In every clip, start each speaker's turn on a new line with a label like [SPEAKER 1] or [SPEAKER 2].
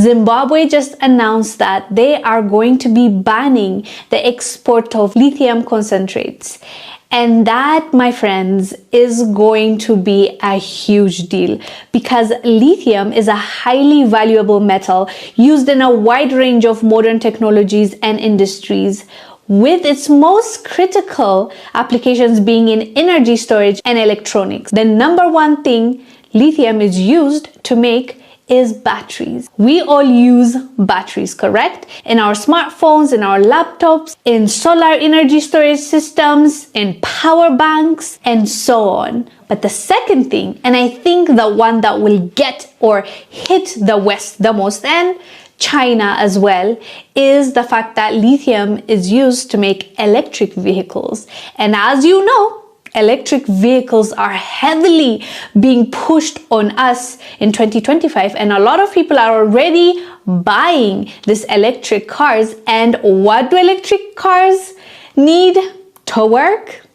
[SPEAKER 1] Zimbabwe just announced that they are going to be banning the export of lithium concentrates. And that, my friends, is going to be a huge deal because lithium is a highly valuable metal used in a wide range of modern technologies and industries, with its most critical applications being in energy storage and electronics. The number one thing lithium is used to make is batteries. We all use batteries, correct? In our smartphones, in our laptops, in solar energy storage systems, in power banks, and so on. But the second thing, and I think the one that will get or hit the West the most, and China as well, is the fact that lithium is used to make electric vehicles. And as you know, electric vehicles are heavily being pushed on us in 2025, and a lot of people are already buying these electric cars. And what do electric cars need to work?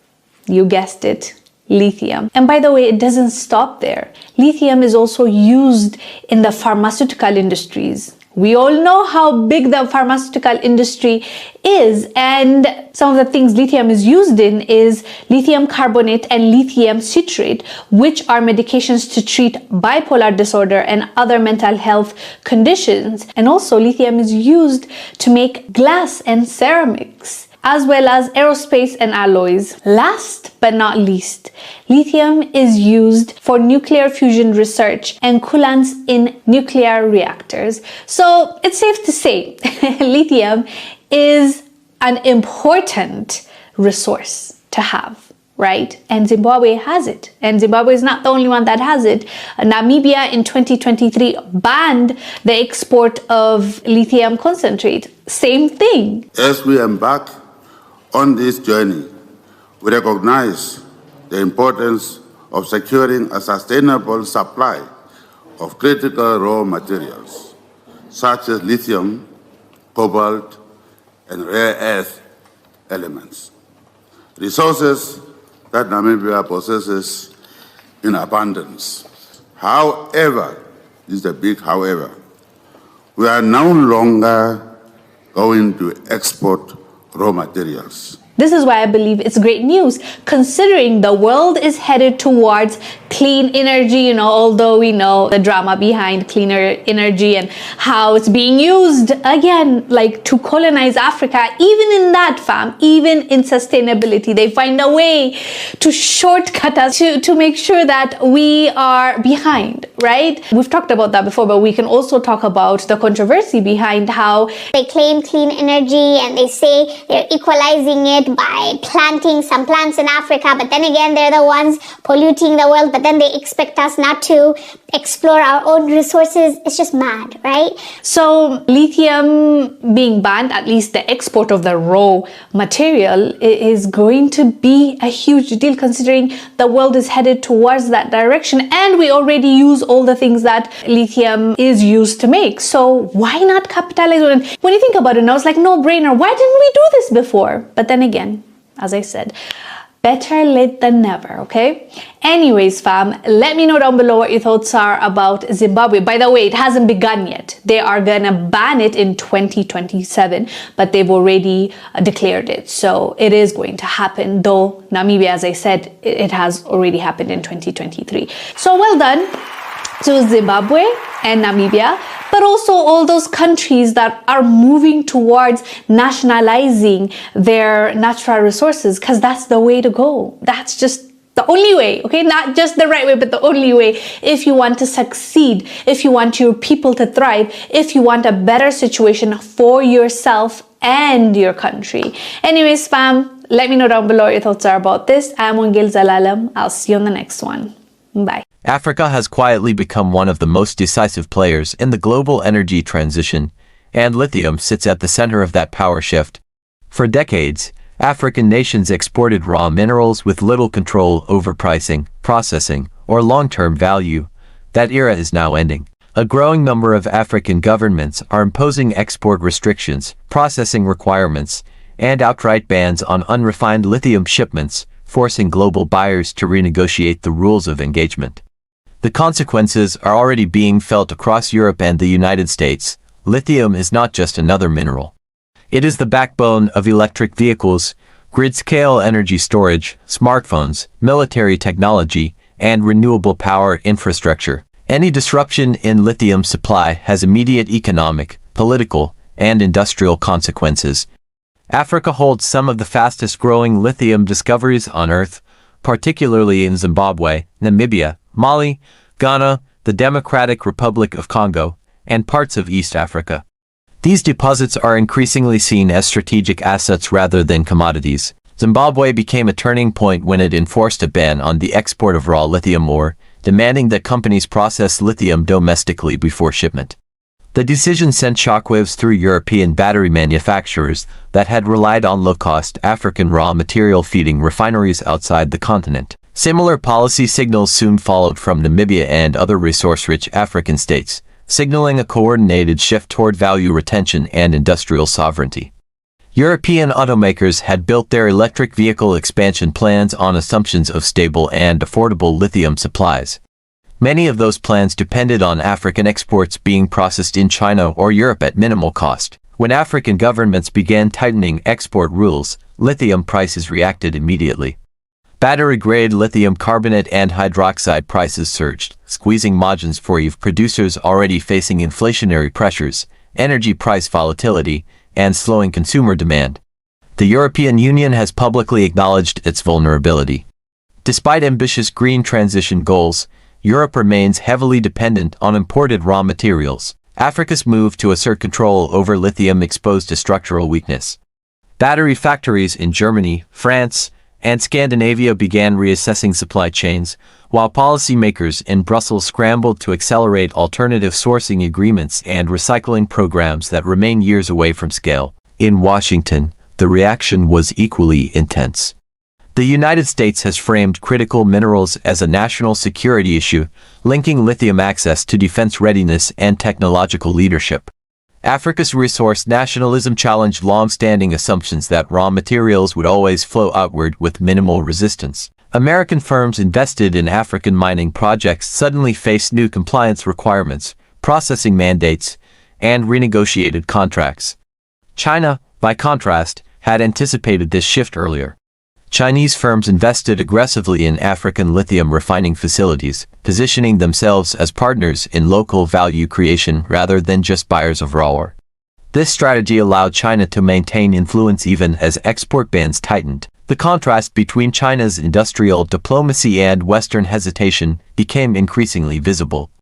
[SPEAKER 1] You guessed it, lithium. And by the way, it doesn't stop there. Lithium is also used in the pharmaceutical industries. We all know how big the pharmaceutical industry is, and some of the things lithium is used in is lithium carbonate and lithium citrate, which are medications to treat bipolar disorder and other mental health conditions. And also lithium is used to make glass and ceramics, as well as aerospace and alloys. Last but not least, lithium is used for nuclear fusion research and coolants in nuclear reactors. So it's safe to say lithium is an important resource to have, right? And Zimbabwe has it. And Zimbabwe is not the only one that has it. Namibia in 2023 banned the export of lithium concentrate. Same thing.
[SPEAKER 2] As we embark on this journey, we recognize the importance of securing a sustainable supply of critical raw materials, such as lithium, cobalt, and rare earth elements, resources that Namibia possesses in abundance. However, this is a big however, we are no longer going to export raw materials.
[SPEAKER 1] This is why I believe it's great news, considering the world is headed towards clean energy, although we know the drama behind cleaner energy and how it's being used again, like to colonize Africa. Even in that, fam, even in sustainability, they find a way to shortcut us to make sure that we are behind, right? We've talked about that before, but we can also talk about the controversy behind how
[SPEAKER 3] they claim clean energy and they say they're equalizing it by planting some plants in Africa, but then again, they're the ones polluting the world, but then they expect us not to explore our own resources. It's just mad, right?
[SPEAKER 1] So lithium being banned, at least the export of the raw material, is going to be a huge deal, considering the world is headed towards that direction, and we already use all the things that lithium is used to make. So why not capitalize on it? When you think about it now, it's like no brainer. Why didn't we do this before? But then again, as I said, better late than never, okay? Anyways, fam, let me know down below what your thoughts are about Zimbabwe. By the way, it hasn't begun yet. They are gonna ban it in 2027, but they've already declared it. So it is going to happen, though Namibia, as I said, it has already happened in 2023. So well done to Zimbabwe and Namibia, but also all those countries that are moving towards nationalizing their natural resources, because that's the way to go. That's just the only way, okay? Not just the right way, but the only way if you want to succeed, if you want your people to thrive, if you want a better situation for yourself and your country. Anyways, fam, let me know down below what your thoughts are about this. I'm Wangel Zalalam. I'll see you on the next one. Bye.
[SPEAKER 4] Africa has quietly become one of the most decisive players in the global energy transition, and lithium sits at the center of that power shift. For decades, African nations exported raw minerals with little control over pricing, processing, or long-term value. That era is now ending. A growing number of African governments are imposing export restrictions, processing requirements, and outright bans on unrefined lithium shipments, forcing global buyers to renegotiate the rules of engagement. The consequences are already being felt across Europe and the United States. Lithium is not just another mineral. It is the backbone of electric vehicles, grid-scale energy storage, smartphones, military technology, and renewable power infrastructure. Any disruption in lithium supply has immediate economic, political, and industrial consequences. Africa holds some of the fastest-growing lithium discoveries on Earth, particularly in Zimbabwe, Namibia, Mali, Ghana, the Democratic Republic of Congo, and parts of East Africa. These deposits are increasingly seen as strategic assets rather than commodities. Zimbabwe became a turning point when it enforced a ban on the export of raw lithium ore, demanding that companies process lithium domestically before shipment. The decision sent shockwaves through European battery manufacturers that had relied on low-cost African raw material feeding refineries outside the continent. Similar policy signals soon followed from Namibia and other resource-rich African states, signaling a coordinated shift toward value retention and industrial sovereignty. European automakers had built their electric vehicle expansion plans on assumptions of stable and affordable lithium supplies. Many of those plans depended on African exports being processed in China or Europe at minimal cost. When African governments began tightening export rules, lithium prices reacted immediately. Battery-grade lithium carbonate and hydroxide prices surged, squeezing margins for EV producers already facing inflationary pressures, energy price volatility, and slowing consumer demand. The European Union has publicly acknowledged its vulnerability. Despite ambitious green transition goals, Europe remains heavily dependent on imported raw materials. Africa's move to assert control over lithium exposed to structural weakness. Battery factories in Germany, France, and Scandinavia began reassessing supply chains, while policymakers in Brussels scrambled to accelerate alternative sourcing agreements and recycling programs that remain years away from scale. In Washington, the reaction was equally intense. The United States has framed critical minerals as a national security issue, linking lithium access to defense readiness and technological leadership. Africa's resource nationalism challenged long-standing assumptions that raw materials would always flow outward with minimal resistance. American firms invested in African mining projects suddenly faced new compliance requirements, processing mandates, and renegotiated contracts. China, by contrast, had anticipated this shift earlier. Chinese firms invested aggressively in African lithium refining facilities, positioning themselves as partners in local value creation rather than just buyers of raw ore. This strategy allowed China to maintain influence even as export bans tightened. The contrast between China's industrial diplomacy and Western hesitation became increasingly visible.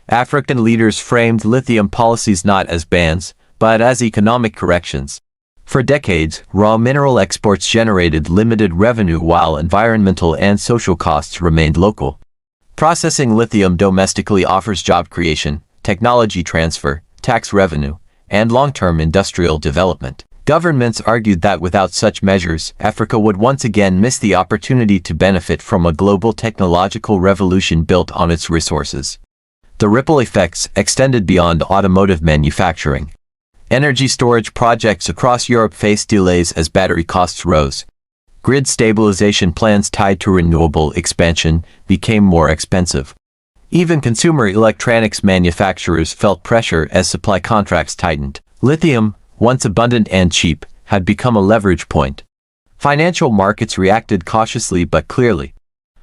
[SPEAKER 4] African leaders framed lithium policies not as bans, but as economic corrections. For decades, raw mineral exports generated limited revenue while environmental and social costs remained local. Processing lithium domestically offers job creation, technology transfer, tax revenue, and long-term industrial development. Governments argued that without such measures, Africa would once again miss the opportunity to benefit from a global technological revolution built on its resources. The ripple effects extended beyond automotive manufacturing. Energy storage projects across Europe faced delays as battery costs rose. Grid stabilization plans tied to renewable expansion became more expensive. Even consumer electronics manufacturers felt pressure as supply contracts tightened. Lithium, once abundant and cheap, had become a leverage point. Financial markets reacted cautiously but clearly.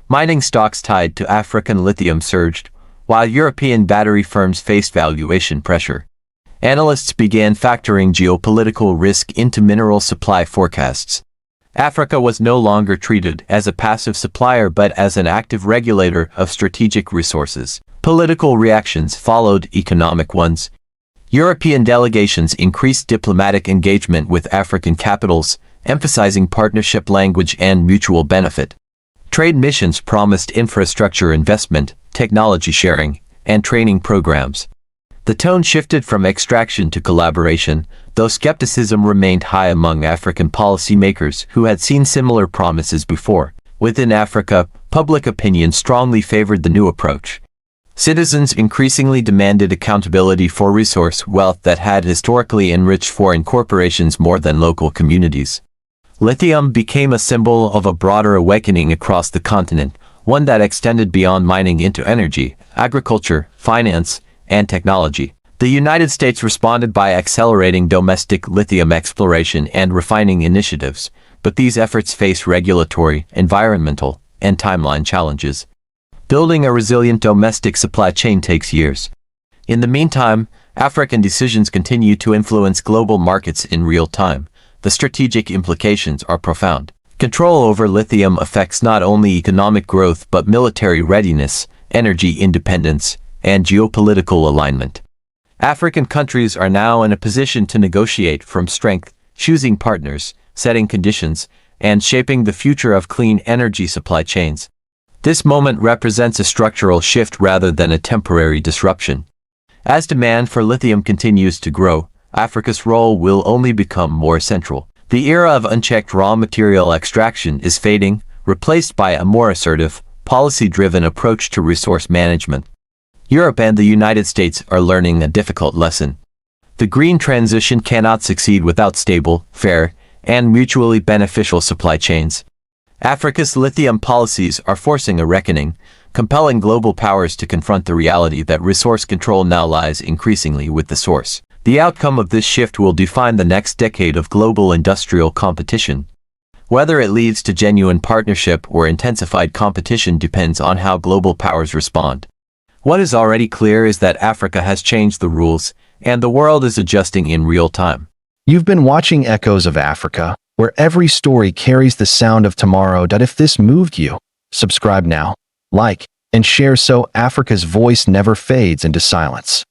[SPEAKER 4] Mining stocks tied to African lithium surged, while European battery firms faced valuation pressure. Analysts began factoring geopolitical risk into mineral supply forecasts. Africa was no longer treated as a passive supplier but as an active regulator of strategic resources. Political reactions followed economic ones. European delegations increased diplomatic engagement with African capitals, emphasizing partnership language and mutual benefit. Trade missions promised infrastructure investment, technology sharing, and training programs. The tone shifted from extraction to collaboration, though skepticism remained high among African policymakers who had seen similar promises before. Within Africa, public opinion strongly favored the new approach. Citizens increasingly demanded accountability for resource wealth that had historically enriched foreign corporations more than local communities. Lithium became a symbol of a broader awakening across the continent, one that extended beyond mining into energy, agriculture, finance, and technology. The United States responded by accelerating domestic lithium exploration and refining initiatives, but these efforts face regulatory, environmental, and timeline challenges. Building a resilient domestic supply chain takes years. In the meantime, African decisions continue to influence global markets in real time. The strategic implications are profound. Control over lithium affects not only economic growth but military readiness, energy independence, and geopolitical alignment. African countries are now in a position to negotiate from strength, choosing partners, setting conditions, and shaping the future of clean energy supply chains. This moment represents a structural shift rather than a temporary disruption. As demand for lithium continues to grow, Africa's role will only become more central. The era of unchecked raw material extraction is fading, replaced by a more assertive, policy-driven approach to resource management. Europe and the United States are learning a difficult lesson. The green transition cannot succeed without stable, fair, and mutually beneficial supply chains. Africa's lithium policies are forcing a reckoning, compelling global powers to confront the reality that resource control now lies increasingly with the source. The outcome of this shift will define the next decade of global industrial competition. Whether it leads to genuine partnership or intensified competition depends on how global powers respond. What is already clear is that Africa has changed the rules, and the world is adjusting in real time.
[SPEAKER 5] You've been watching Echoes of Africa, where every story carries the sound of tomorrow. If this moved you, subscribe now, like, and share so Africa's voice never fades into silence.